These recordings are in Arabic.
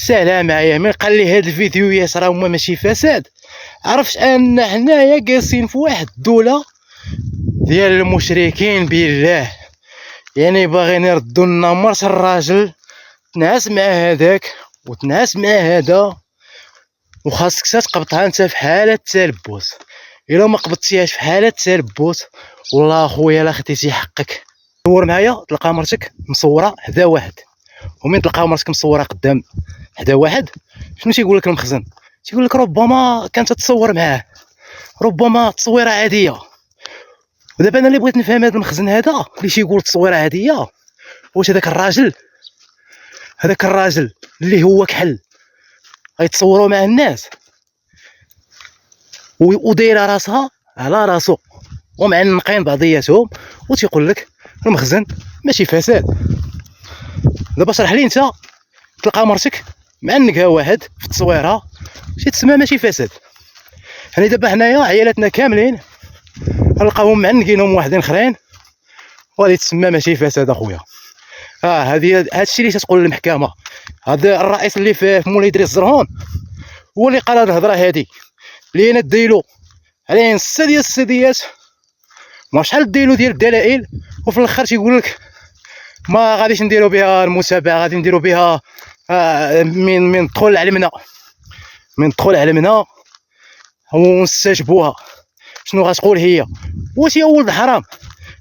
ساهله معايا. من قال لي هاد الفيديوهات راه هما ماشي فساد، عرفت ان حنايا جالسين في واحد الدوله ديال المشركين بالله. يعني باغيين يردوا لنا مرت الراجل، تنعس مع هذاك وتنعس مع هذا، وخاصك تقبطها انت في حاله التلبس. الا ما قبضتيهاش في حاله التلبس والله اخويا لا خديتي حقك. صور معايا تلقى مرتك مصوره حدا واحد، ومن تلقى مرتك مصوره قدام حدا واحد، شنو تيقول لك المخزن؟ تيقول لك ربما كانت تصور معاه، ربما تصويره عاديه. ودابا انا اللي بغيت نفهم هذا المخزن هذا اللي تيقول تصويره عاديه، واش هذاك الراجل اللي هو كحل غيتصوروا مع الناس ودايره راسها على راسو ومعنقين بعضياتهم وتيقول لك المخزن ماشي فساد؟ دابا شرح لي انت، تلقى مرتك معنقها واحد في التصويره تسمى ماشي فساد؟ يعني دابا حنايا عيالاتنا كاملين نلقاهم معنقينهم واحدين اخرين وغادي تسمى ماشي فساد اخويا. هادشي اللي تتقول المحكمه. هذا الرئيس اللي في مولاي ادريس الزرهون هو اللي قال هاد الهضره هادي، اللي انا دايلو عليه نص ديال السديات ما شحال دايلو ديال الدلائل، وفي الاخر تيقول لك ما غاديش نديرو بها المتابعه، غادي نديرو بها من دخول علمنا ونستجبوها. شنو غتقول هي؟ واش يا ولد الحرام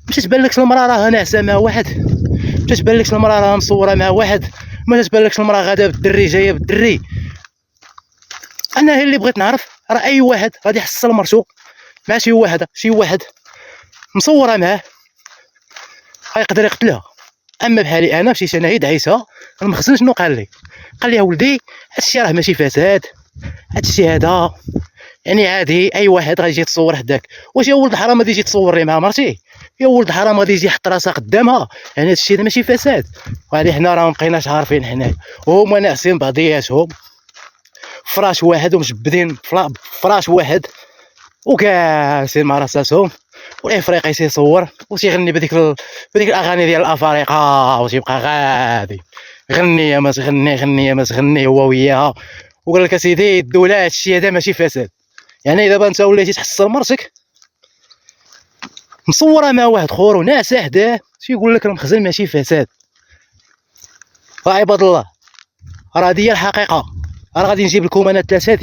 ما تتبان المراه راه ناعسه مع واحد؟ ما تتبان المراه راه مصوره مع واحد؟ ما تتبان المراه غادا بالدري جايه بالدري؟ انا هي اللي بغيت نعرف، راه اي واحد غادي يحصل مرتو مع شي واحد مصوره معاه غيقدر يقتلها. اما بحالي انا مشيت انا هي دعيتها المخزن، شنو قال لي؟ قال لي ولدي هادشي راه ماشي فساد، هادشي هذا يعني عادي اي واحد غيجي يتصور حداك. واش يا ولد الحرام غادي يجي تصور لي مع مرتي؟ يا ولد الحرام غادي يجي يحط راسها قدامها؟ يعني هادشي هذا ماشي فساد؟ وهادي حنا راه مبقيناش عارفين حنايا، وهما ناعسين بعضياتهم فراش واحد ومجبدين فراش واحد وجالسين مع راساتهم، والافريقي تيصور وتيغني بديك الاغاني ديال الافارقه وتيبقى غادي غني يا ما تغني، غني يا ما تغني هو وياها. وقال لك اسيدي الدوله هادشي هذا ماشي فساد. يعني دابا انت وليتي تحصل مرتك مصوره مع واحد اخر وناعسه حداه تيقول لك المخزن ماشي فساد؟ عباد الله راه هذه هي الحقيقه. راه غادي نجيب لكم انا ثلاثه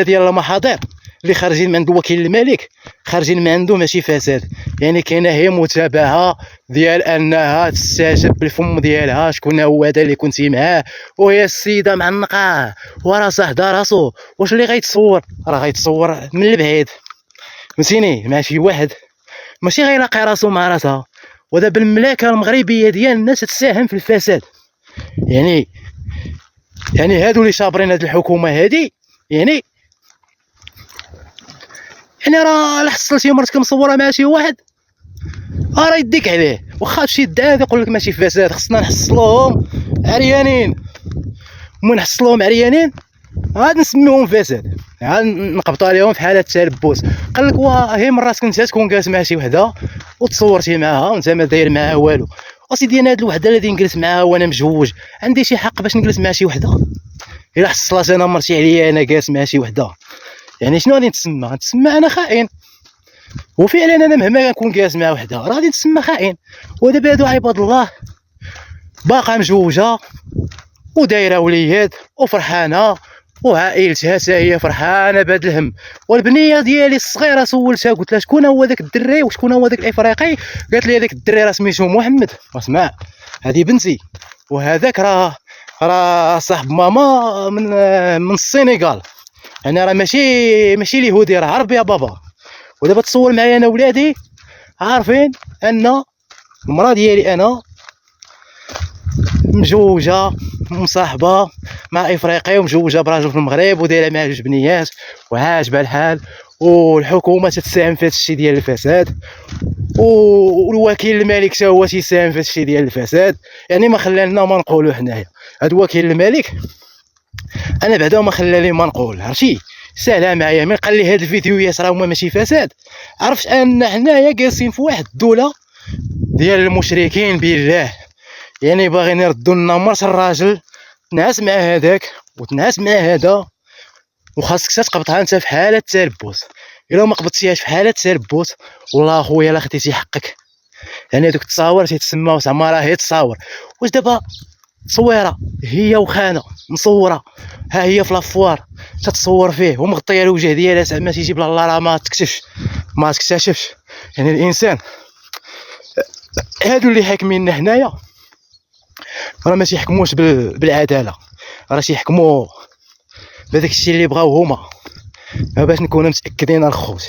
ديال المحاضر اللي خارجين من عند وكيل الملك، خارجين من عنده ماشي فساد. يعني كاينه هي متابعه ديال انها تستجب بالفم ديالها شكون هو هذا اللي كنتي معاه، وهي السيده معنقاه وراسها حدا راسو. واش اللي غيتصور راه غيتصور من البعيد فهمتيني مع شي واحد، ماشي غيلاقي راسو مع راسها. ودابا المملكه المغربيه ديالنا تتساهم في الفساد. يعني هادو اللي شابرين هاد الحكومه هادي، يعني راه الا حصلتي مرتك مصوره مع شي واحد راه يديك عليه، واخا تمشي يدعي يقول لك ماشي فساد. خصنا نحصلوهم عريانين، ومن نحصلوهم عريانين عاد نسميوهم فساد، عاد نقبطوا عليهم في حاله التلبس. قال لك هي من راسك انت تكون جالس مع شي وحده وتصورتي معاها وانت ما داير معاها والو. اسيدي انا هاد الوحده اللي نجلس معاها وانا مجوج عندي شي حق باش نجلس مع شي وحده؟ الا حصلت انا مرتي عليا انا جالس مع شي وحده، يعني شنو غادي نتسمى انا خائن. وفعلا انا مهما نكون جالس مع وحده راه غادي نتسمى خائن. ودابا هادو عباد الله باقا مجوجه ودايره وليد وفرحانه وعائلتها حتى هي فرحانه بهذا الهم. والبنيه ديالي الصغيره سولتها قلت لها شكون هو ذاك الدري وشكون هو ذاك الافريقي؟ قالت لي هذاك الدري راه سميتو محمد. واسمع هذه بنتي، وهذاك راه صاحب ماما من السنغال، يعني راه ماشي اليهودي، راه عربي يا بابا. ودابا تصور معايا انا ولادي عارفين ان المراه ديالي انا مجوجه مصاحبه مع افريقي ومجوجه براجل في المغرب ودايره مع جوج بنيات وعاجبها الحال، والحكومه تتساهم في هذا الشيء ديال الفساد، والوكيل الملك حتى هو تيساهم في هذا الشيء ديال الفساد. يعني ما خلالنا ما نقولوا حنايا هذا وكيل الملك، انا بعدا ما خلالي ما نقول. عرفتي ساهله معايا. من قال لي هاد الفيديوهات راه هما ماشي فساد، عرفت ان حنايا جالسين في واحد الدوله ديال المشركين بالله. يعني باغيين يردوا لنا مرت الراجل، تنعس مع هذاك وتنعس مع هذا، وخاصك تقبضها انت في حاله التلبس. الا ما قبضتيهاش في حاله التلبس والله اخويا لا خديتي حقك. يعني هذوك التصاور تيتسماو زعما راه هي تصاور. واش دابا تصويره هي وخانه مصوره ها هي في لافوار تتصور فيه ومغطيه الوجه ديالها زعما تيجي بلا الله راه ما تكتشفش. يعني الانسان هادو اللي حاكميننا هنايا راه ما تيحكموش بالعداله، راه تيحكموا بهذاك الشيء اللي بغاو هما باش نكونوا متاكدين الخوت.